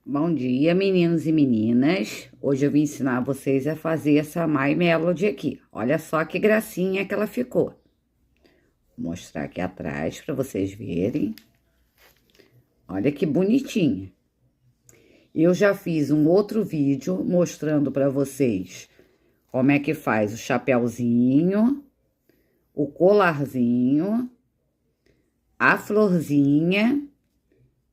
Bom dia, meninos e meninas. Hoje eu vim ensinar vocês a fazer essa My Melody aqui. Olha só que gracinha que ela ficou. Vou mostrar aqui atrás para vocês verem. Olha que bonitinha. Eu já fiz um outro vídeo mostrando para vocês como é que faz o chapéuzinho, o colarzinho, a florzinha,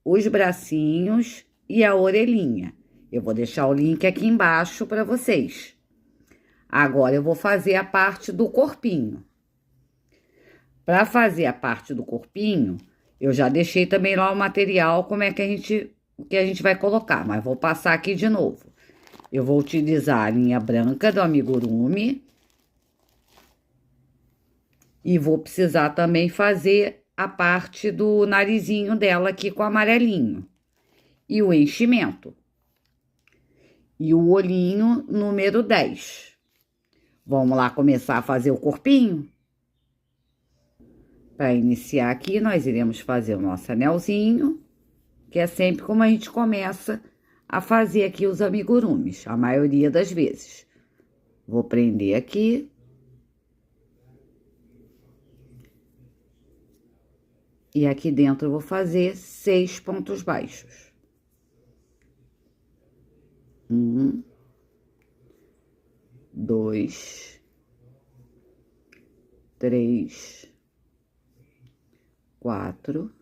os bracinhos e a orelhinha. Eu vou deixar o link aqui embaixo para vocês. Agora, eu vou fazer a parte do corpinho. Para fazer a parte do corpinho, eu já deixei também lá o material, como é que a gente vai colocar, mas vou passar aqui de novo. Eu vou utilizar a linha branca do amigurumi. E vou precisar também fazer a parte do narizinho dela aqui com amarelinho. E o enchimento. E o olhinho número 10. Vamos lá começar a fazer o corpinho? Para iniciar aqui, nós iremos fazer o nosso anelzinho, que é sempre como a gente começa a fazer aqui os amigurumis, a maioria das vezes. Vou prender aqui. E aqui dentro eu vou fazer 6 pontos baixos. 1, 2, 3, 4,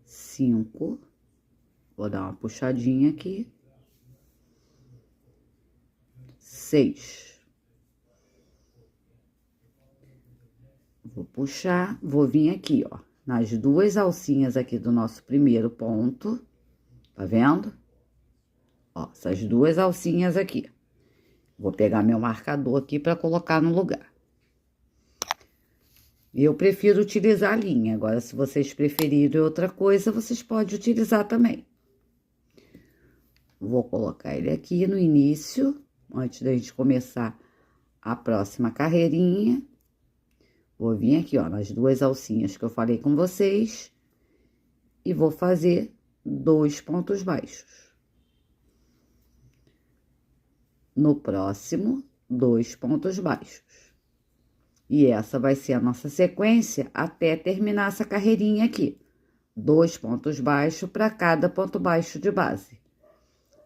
5. Vou dar uma puxadinha aqui. 6. Vou puxar, vou vir aqui, ó, nas duas alcinhas aqui do nosso primeiro ponto. Tá vendo? Ó, essas duas alcinhas aqui. Vou pegar meu marcador aqui para colocar no lugar. Eu prefiro utilizar a linha. Agora, se vocês preferirem outra coisa, vocês podem utilizar também. Vou colocar ele aqui no início, antes da gente começar a próxima carreirinha. Vou vir aqui, ó, nas duas alcinhas que eu falei com vocês. E vou fazer 2 pontos baixos. No próximo, 2 pontos baixos. E essa vai ser a nossa sequência até terminar essa carreirinha aqui. 2 pontos baixos para cada ponto baixo de base.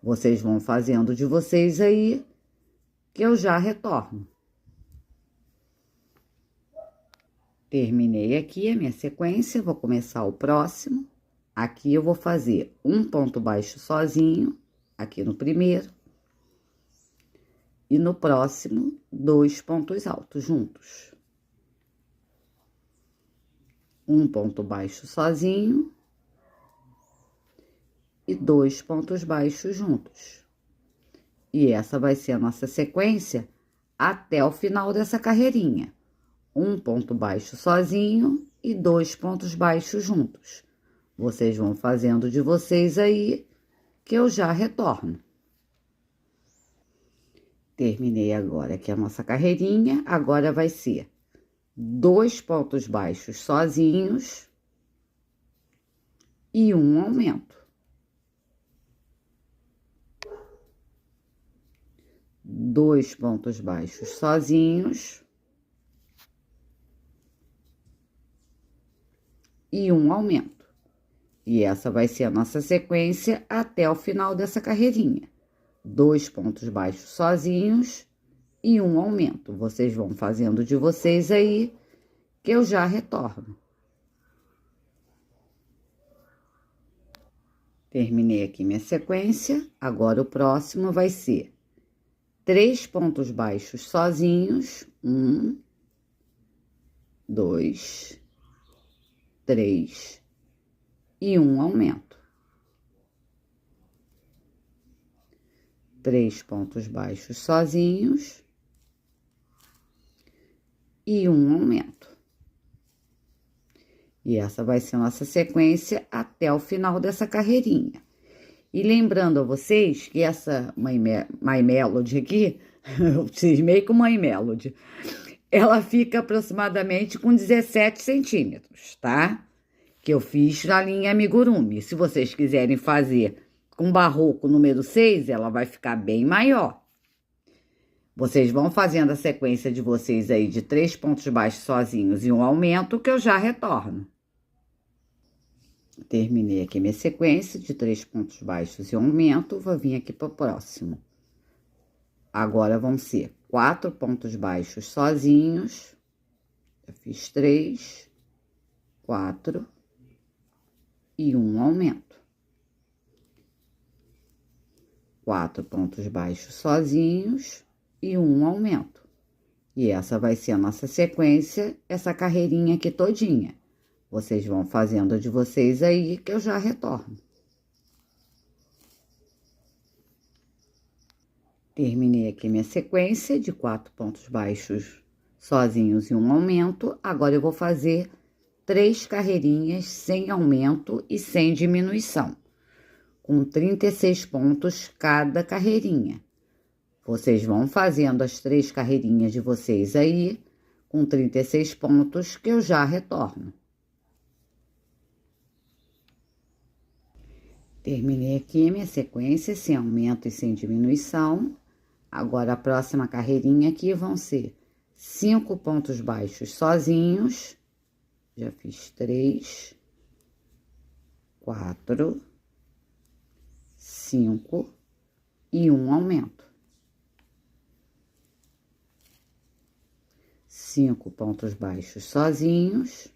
Vocês vão fazendo de vocês aí, que eu já retorno. Terminei aqui a minha sequência, vou começar o próximo. Aqui eu vou fazer um ponto baixo sozinho, aqui no primeiro. E no próximo, 2 pontos altos juntos. Um ponto baixo sozinho. E 2 pontos baixos juntos. E essa vai ser a nossa sequência até o final dessa carreirinha. Um ponto baixo sozinho e 2 pontos baixos juntos. Vocês vão fazendo de vocês aí, que eu já retorno. Terminei agora aqui a nossa carreirinha. Agora vai ser 2 pontos baixos sozinhos e um aumento. 2 pontos baixos sozinhos e um aumento. E essa vai ser a nossa sequência até o final dessa carreirinha. 2 pontos baixos sozinhos e um aumento. Vocês vão fazendo de vocês aí, que eu já retorno. Terminei aqui minha sequência. Agora, o próximo vai ser 3 pontos baixos sozinhos. 1, 2, 3 e um aumento. 3 pontos baixos sozinhos e um aumento. E essa vai ser a nossa sequência até o final dessa carreirinha. E lembrando a vocês que essa My Melody aqui, eu cismei com My Melody, ela fica aproximadamente com 17 centímetros, tá? que eu fiz na linha amigurumi. Se vocês quiserem fazer com barroco número 6, ela vai ficar bem maior. Vocês vão fazendo a sequência de vocês aí de 3 pontos baixos sozinhos e um aumento, que eu já retorno. Terminei aqui minha sequência de 3 pontos baixos e um aumento, vou vir aqui para o próximo. Agora vão ser 4 pontos baixos sozinhos. Eu fiz 3, 4 e um aumento. 4 pontos baixos sozinhos e um aumento. E essa vai ser a nossa sequência, essa carreirinha aqui todinha. Vocês vão fazendo de vocês aí, que eu já retorno. Terminei aqui minha sequência de 4 pontos baixos sozinhos e um aumento. Agora eu vou fazer 3 carreirinhas sem aumento e sem diminuição, com 36 pontos cada carreirinha. Vocês vão fazendo as 3 carreirinhas de vocês aí, com 36 pontos, que eu já retorno. Terminei aqui minha sequência sem aumento e sem diminuição. Agora, a próxima carreirinha aqui vão ser 5 pontos baixos sozinhos. Já fiz 3, 4, 5 e um aumento. 5 pontos baixos sozinhos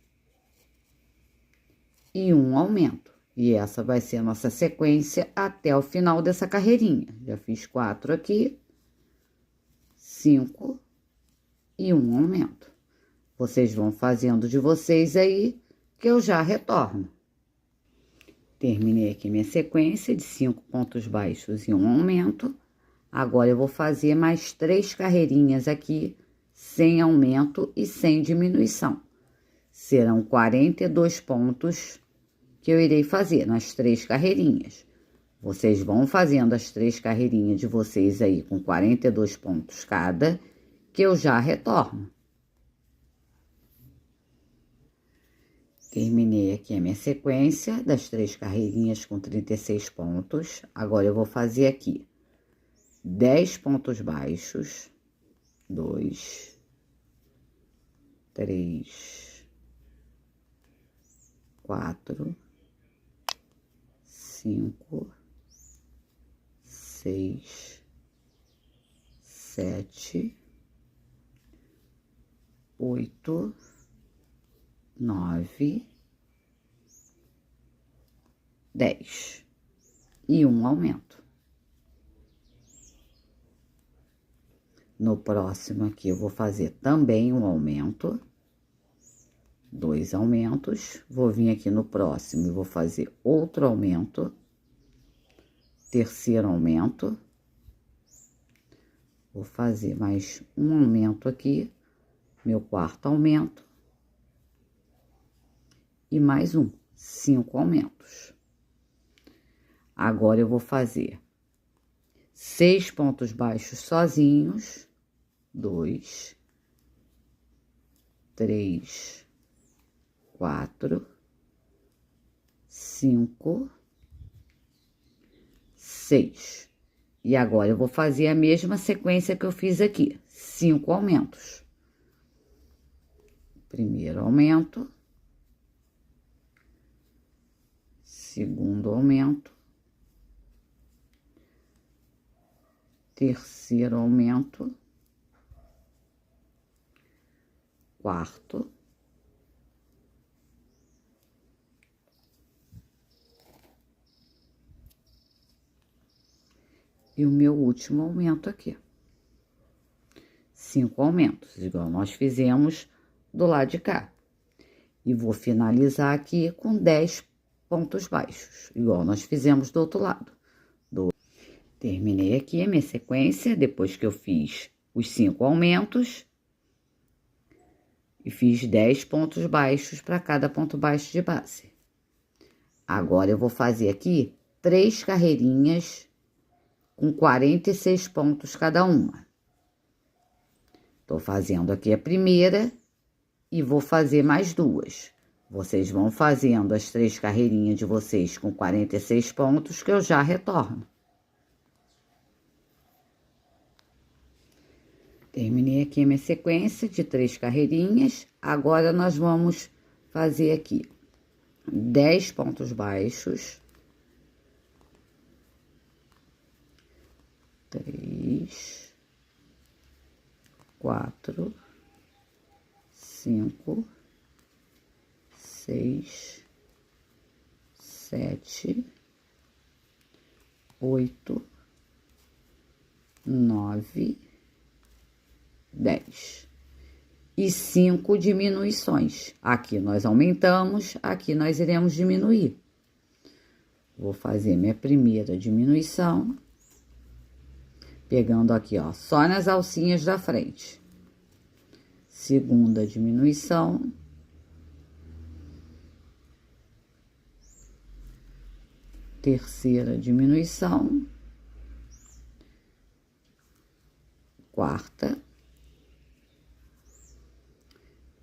e um aumento. E essa vai ser a nossa sequência até o final dessa carreirinha. Já fiz 4 aqui, 5 e um aumento. Vocês vão fazendo de vocês aí, que eu já retorno. Terminei aqui minha sequência de 5 pontos baixos e um aumento. Agora eu vou fazer mais 3 carreirinhas aqui, sem aumento e sem diminuição. Serão 42 pontos que eu irei fazer nas 3 carreirinhas. Vocês vão fazendo as 3 carreirinhas de vocês aí com 42 pontos cada, que eu já retorno. Terminei aqui a minha sequência das 3 carreirinhas com 36 pontos. Agora eu vou fazer aqui 10 pontos baixos, 2, 3, 4, 5, 6, 7, 8, 9, 10 e um aumento. No próximo aqui eu vou fazer também um aumento, 2 aumentos. Vou vir aqui no próximo e vou fazer outro aumento, terceiro aumento. Vou fazer mais um aumento aqui, meu quarto aumento. E mais um, 5 aumentos. Agora eu vou fazer 6 pontos baixos sozinhos, 2, 3, 4, 5, 6. E agora eu vou fazer a mesma sequência que eu fiz aqui, 5 aumentos. Primeiro aumento, segundo aumento, terceiro aumento, quarto, e o meu último aumento aqui. 5 aumentos, igual nós fizemos do lado de cá. E vou finalizar aqui com 10 pontos baixos, igual nós fizemos do outro lado. Terminei aqui a minha sequência, depois que eu fiz os 5 aumentos. E fiz 10 pontos baixos para cada ponto baixo de base. Agora, eu vou fazer aqui 3 carreirinhas com 46 pontos cada uma. Tô fazendo aqui a primeira e vou fazer mais 2. Vocês vão fazendo as 3 carreirinhas de vocês com 46 pontos, que eu já retorno. Terminei aqui a minha sequência de 3 carreirinhas. Agora, nós vamos fazer aqui 10 pontos baixos. 3, 4, 5, 6, 7, 8, 9, 10. E 5 diminuições. Aqui nós aumentamos, aqui nós iremos diminuir. Vou fazer minha primeira diminuição, pegando aqui, ó, só nas alcinhas da frente. Segunda diminuição. Terceira diminuição. Quarta.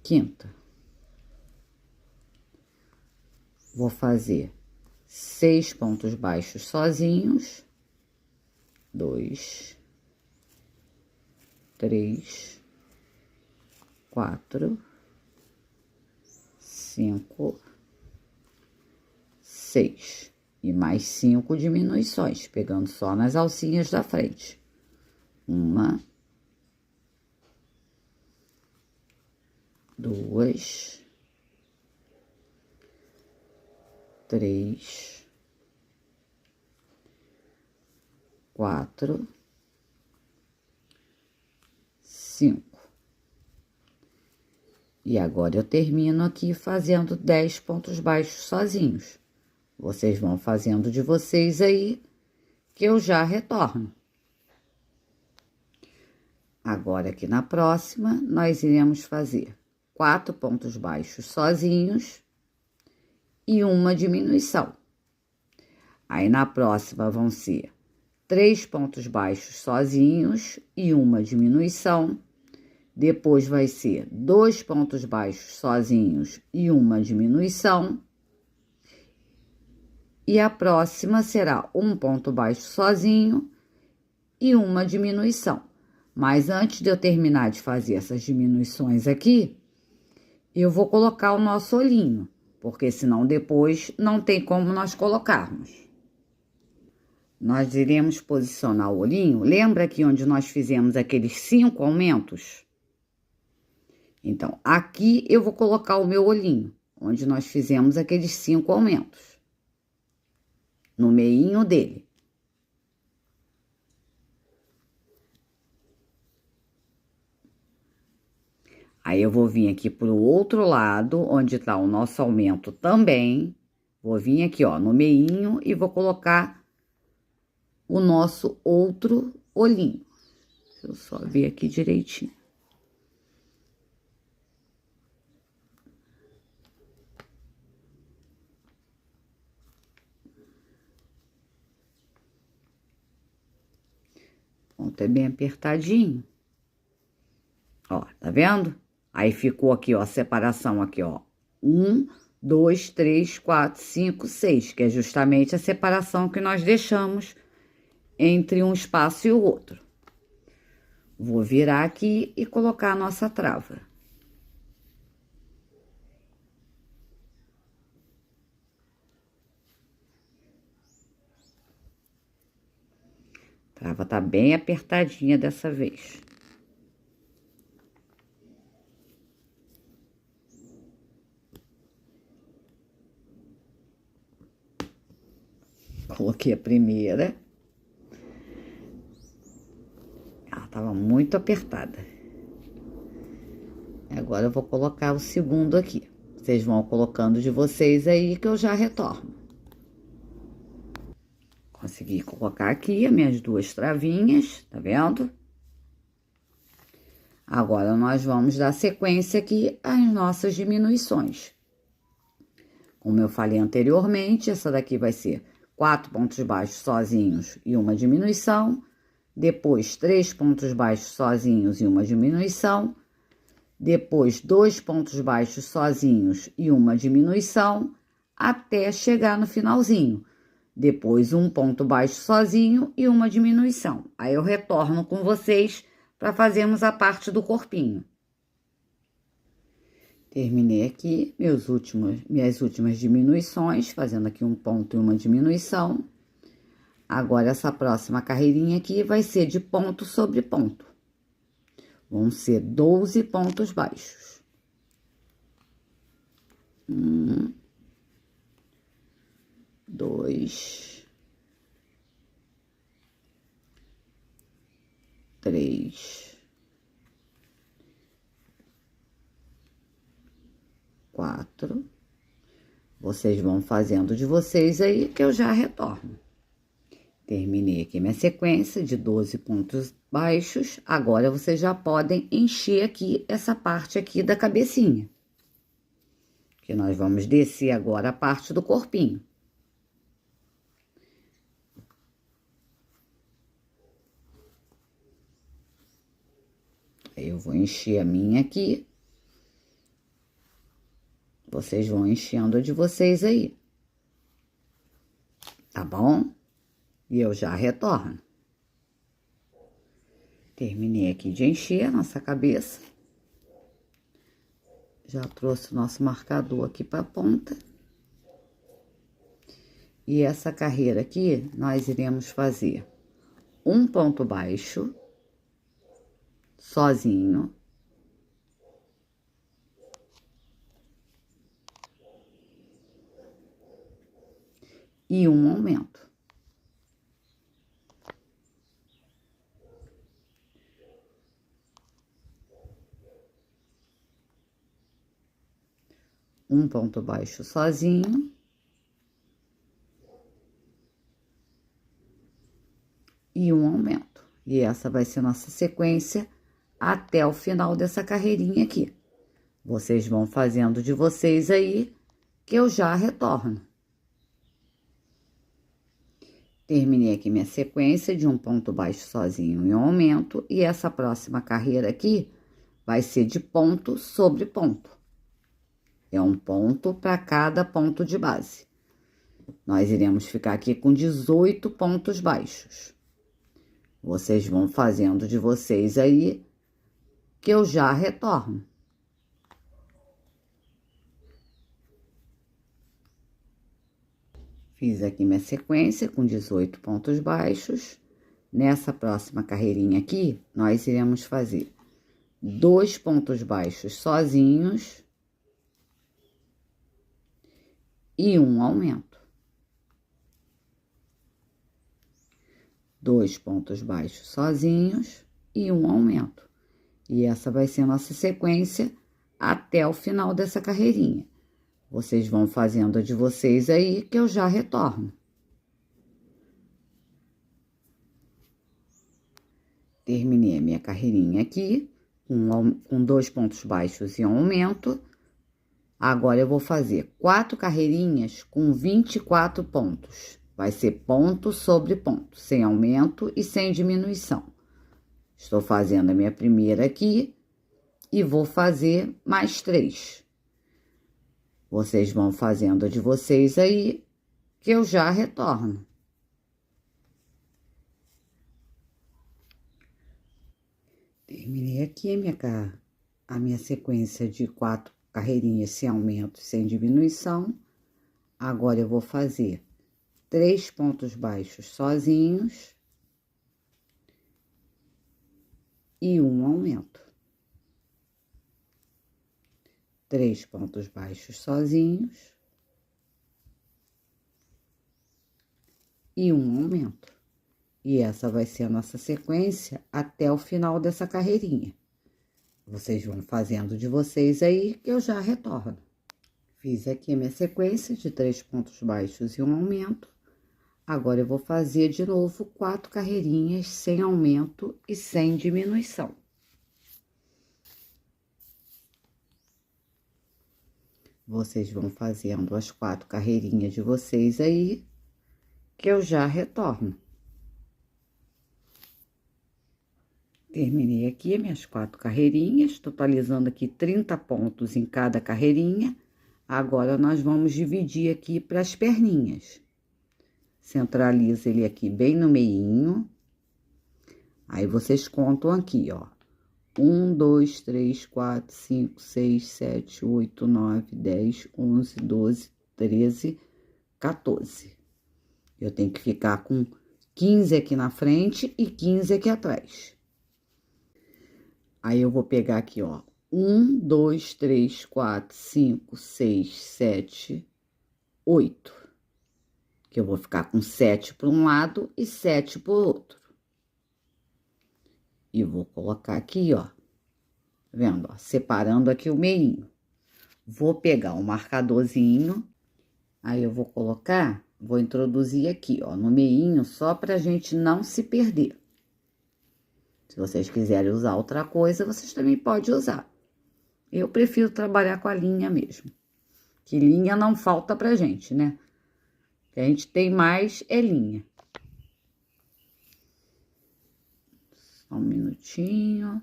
Quinta. Vou fazer 6 pontos baixos sozinhos. 2, 3, 4, 5, 6. E mais 5 diminuições, pegando só nas alcinhas da frente. 1, 2, 3, 4, 5. E agora eu termino aqui fazendo 10 pontos baixos sozinhos. Vocês vão fazendo de vocês aí, que eu já retorno. Agora, aqui na próxima, nós iremos fazer 4 pontos baixos sozinhos e uma diminuição. Aí, na próxima, vão ser 3 pontos baixos sozinhos e uma diminuição. Depois, vai ser 2 pontos baixos sozinhos e uma diminuição. E a próxima será 1 ponto baixo sozinho e uma diminuição. Mas antes de eu terminar de fazer essas diminuições aqui, eu vou colocar o nosso olhinho, porque senão depois não tem como nós colocarmos. Nós iremos posicionar o olhinho, lembra aqui onde nós fizemos aqueles 5 aumentos? Então, aqui eu vou colocar o meu olhinho, onde nós fizemos aqueles 5 aumentos. No meinho dele. Aí, eu vou vir aqui pro outro lado, onde tá o nosso aumento também. Vou vir aqui, ó, no meinho e vou colocar o nosso outro olhinho. Deixa eu só ver aqui direitinho. O ponto é bem apertadinho. Ó, tá vendo? Aí ficou aqui, ó, a separação aqui, ó. 1, 2, 3, 4, 5, 6, que é justamente a separação que nós deixamos entre um espaço e o outro. Vou virar aqui e colocar a nossa trava. A trava tá bem apertadinha dessa vez. Coloquei a primeira. Ela tava muito apertada. Agora eu vou colocar o segundo aqui. Vocês vão colocando de vocês aí que eu já retorno. Consegui colocar aqui as minhas 2 travinhas, tá vendo? Agora, nós vamos dar sequência aqui às nossas diminuições. Como eu falei anteriormente, essa daqui vai ser 4 pontos baixos sozinhos e uma diminuição. Depois, 3 pontos baixos sozinhos e uma diminuição. depois 2 pontos baixos sozinhos e uma diminuição, até chegar no finalzinho. Depois, um ponto baixo sozinho e uma diminuição. Aí eu retorno com vocês para fazermos a parte do corpinho. Terminei aqui minhas últimas diminuições, fazendo aqui um ponto e uma diminuição. Agora, essa próxima carreirinha aqui vai ser de ponto sobre ponto. Vão ser 12 pontos baixos. 1, 2, 3, 4. Vocês vão fazendo de vocês aí que eu já retorno. Terminei aqui minha sequência de 12 pontos baixos. Agora, vocês já podem encher aqui essa parte aqui da cabecinha. Que nós vamos descer agora a parte do corpinho. Aí, eu vou encher a minha aqui. Vocês vão enchendo a de vocês aí. Tá bom? E eu já retorno. Terminei aqui de encher a nossa cabeça. Já trouxe o nosso marcador aqui para a ponta. E essa carreira aqui, nós iremos fazer um ponto baixo, sozinho. E um aumento. Um ponto baixo sozinho. E um aumento. E essa vai ser nossa sequência até o final dessa carreirinha aqui. Vocês vão fazendo de vocês aí, que eu já retorno. Terminei aqui minha sequência de um ponto baixo sozinho e um aumento. E essa próxima carreira aqui vai ser de ponto sobre ponto. É um ponto para cada ponto de base. Nós iremos ficar aqui com 18 pontos baixos. Vocês vão fazendo de vocês aí, que eu já retorno. Fiz aqui minha sequência com 18 pontos baixos. Nessa próxima carreirinha aqui, nós iremos fazer 2 pontos baixos sozinhos e um aumento. 2 pontos baixos sozinhos e um aumento. E essa vai ser a nossa sequência até o final dessa carreirinha. Vocês vão fazendo a de vocês aí, que eu já retorno. Terminei a minha carreirinha aqui, com 2 pontos baixos e um aumento. Agora, eu vou fazer 4 carreirinhas com 24 pontos. Vai ser ponto sobre ponto, sem aumento e sem diminuição. Estou fazendo a minha primeira aqui e vou fazer mais 3. Vocês vão fazendo a de vocês aí, que eu já retorno. Terminei aqui a minha sequência de 4 carreirinhas sem aumento e sem diminuição. Agora, eu vou fazer 3 pontos baixos sozinhos e um aumento. 3 pontos baixos sozinhos e um aumento. E essa vai ser a nossa sequência até o final dessa carreirinha. Vocês vão fazendo de vocês aí, que eu já retorno. Fiz aqui a minha sequência de 3 pontos baixos e um aumento. Agora, eu vou fazer de novo 4 carreirinhas sem aumento e sem diminuição. Vocês vão fazendo as 4 carreirinhas de vocês aí, que eu já retorno. Terminei aqui as minhas 4 carreirinhas, totalizando aqui 30 pontos em cada carreirinha. Agora, nós vamos dividir aqui para as perninhas. Centraliza ele aqui bem no meinho. Aí, vocês contam aqui, ó. 1, 2, 3, 4, 5, 6, 7, 8, 9, 10, 11, 12, 13, 14. Eu tenho que ficar com 15 aqui na frente e 15 aqui atrás. Aí, eu vou pegar aqui, ó, 1, 2, 3, 4, 5, 6, 7, 8. Que eu vou ficar com 7 por um lado e 7 por outro. E vou colocar aqui, ó, tá vendo, ó, separando aqui o meinho. Vou pegar um marcadorzinho, aí eu vou colocar, vou introduzir aqui, ó, no meinho, só pra gente não se perder. Se vocês quiserem usar outra coisa, vocês também podem usar. Eu prefiro trabalhar com a linha mesmo. Que linha não falta pra gente, né? O que a gente tem mais é linha. Só um minutinho.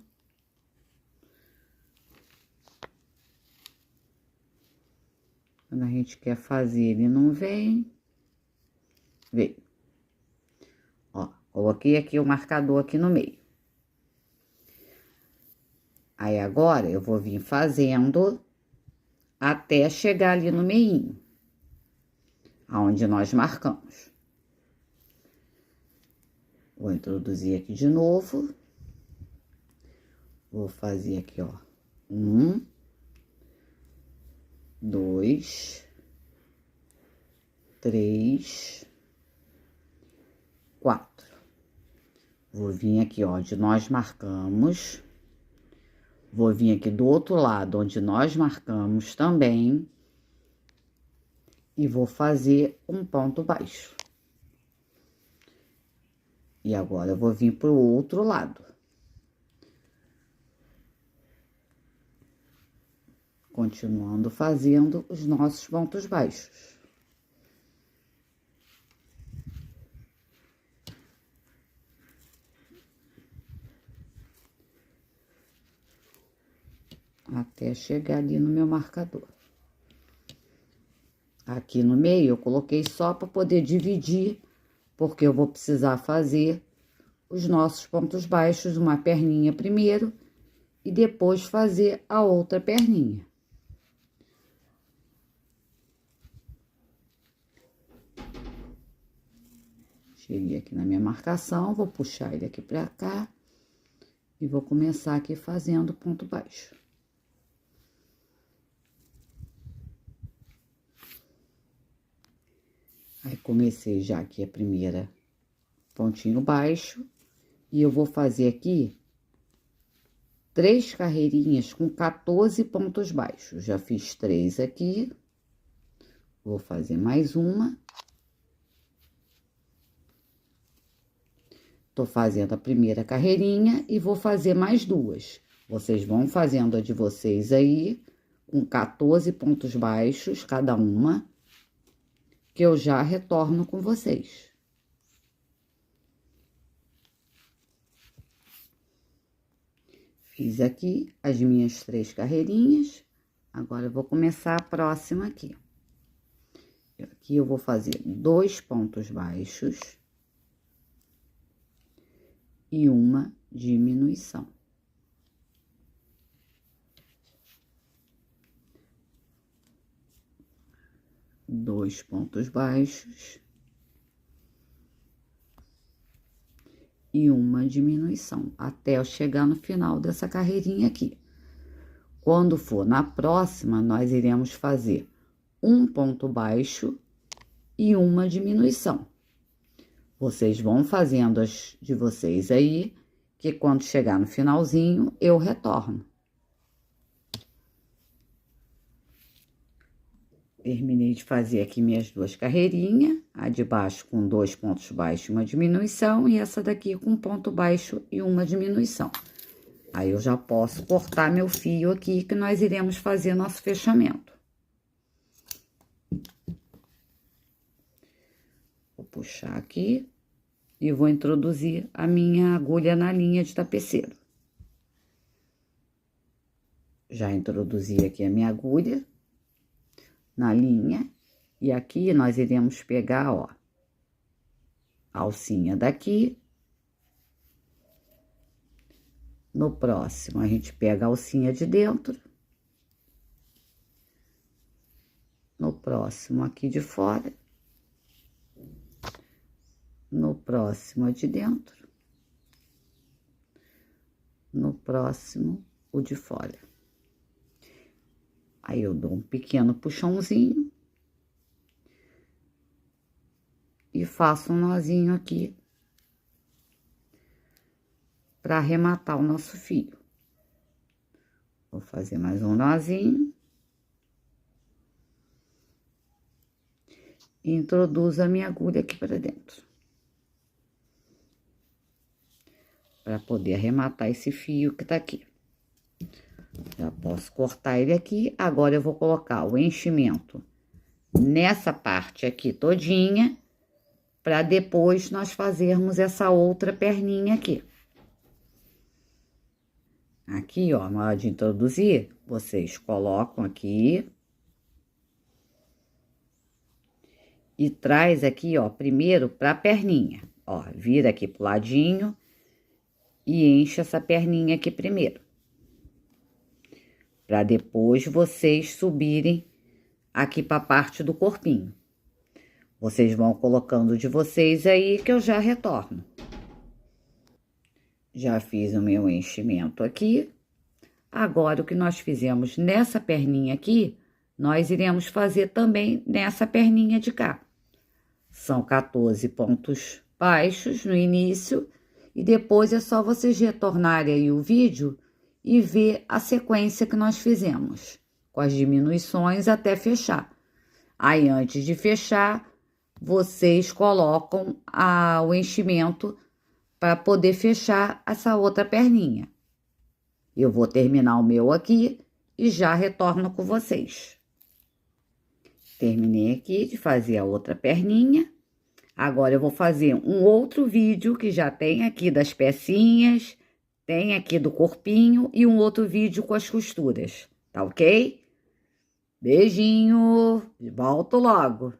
Quando a gente quer fazer, ele não vem. Veio. Ó, coloquei aqui o marcador aqui no meio. Aí, agora, eu vou vir fazendo até chegar ali no meinho, aonde nós marcamos. Vou introduzir aqui de novo. Vou fazer aqui, ó, 1, 2, 3, 4. Vou vir aqui, ó, onde nós marcamos. Vou vir aqui do outro lado, onde nós marcamos também. E vou fazer um ponto baixo. E agora, eu vou vir pro outro lado. Continuando fazendo os nossos pontos baixos. Até chegar ali no meu marcador. Aqui no meio, eu coloquei só para poder dividir, porque eu vou precisar fazer os nossos pontos baixos, uma perninha primeiro, e depois fazer a outra perninha. Cheguei aqui na minha marcação, vou puxar ele aqui pra cá, e vou começar aqui fazendo ponto baixo. Aí, comecei já aqui a primeira pontinho baixo, e eu vou fazer aqui 3 carreirinhas com 14 pontos baixos. Já fiz 3 aqui, vou fazer mais uma. Tô fazendo a primeira carreirinha e vou fazer mais 2. Vocês vão fazendo a de vocês aí, com 14 pontos baixos cada uma, que eu já retorno com vocês. Fiz aqui as minhas 3 carreirinhas, agora eu vou começar a próxima aqui. Aqui eu vou fazer 2 pontos baixos e uma diminuição. Dois pontos baixos e uma diminuição, até eu chegar no final dessa carreirinha aqui. Quando for na próxima, nós iremos fazer um ponto baixo e uma diminuição. Vocês vão fazendo as de vocês aí, que quando chegar no finalzinho, eu retorno. Terminei de fazer aqui minhas 2 carreirinhas, a de baixo com 2 pontos baixos e uma diminuição, e essa daqui com ponto baixo e uma diminuição. Aí, eu já posso cortar meu fio aqui, que nós iremos fazer nosso fechamento. Vou puxar aqui. e vou introduzir a minha agulha na linha de tapeceiro. Já introduzi aqui a minha agulha na linha, e aqui nós iremos pegar, ó, a alcinha daqui. No próximo, a gente pega a alcinha de dentro. No próximo, aqui de fora. No próximo, a de dentro. No próximo, o de fora. Aí, eu dou um pequeno puxãozinho. E faço um nozinho aqui para arrematar o nosso fio. Vou fazer mais um nozinho. E introduzo a minha agulha aqui para dentro. Para poder arrematar esse fio que tá aqui. Já posso cortar ele aqui. Agora, eu vou colocar o enchimento nessa parte aqui todinha, para depois nós fazermos essa outra perninha aqui. Aqui, ó, na hora de introduzir, vocês colocam aqui. E traz aqui, ó, primeiro pra perninha. Ó, vira aqui pro ladinho e enche essa perninha aqui primeiro. Pra depois vocês subirem aqui pra parte do corpinho. Vocês vão colocando de vocês aí que eu já retorno. Já fiz o meu enchimento aqui. Agora, o que nós fizemos nessa perninha aqui, nós iremos fazer também nessa perninha de cá. São 14 pontos baixos no início, e depois é só vocês retornarem aí o vídeo e ver a sequência que nós fizemos, com as diminuições até fechar. Aí, antes de fechar, vocês colocam o enchimento para poder fechar essa outra perninha. Eu vou terminar o meu aqui e já retorno com vocês. Terminei aqui de fazer a outra perninha. Agora, eu vou fazer um outro vídeo que já tem aqui das pecinhas, tem aqui do corpinho e um outro vídeo com as costuras, tá ok? Beijinho, volto logo!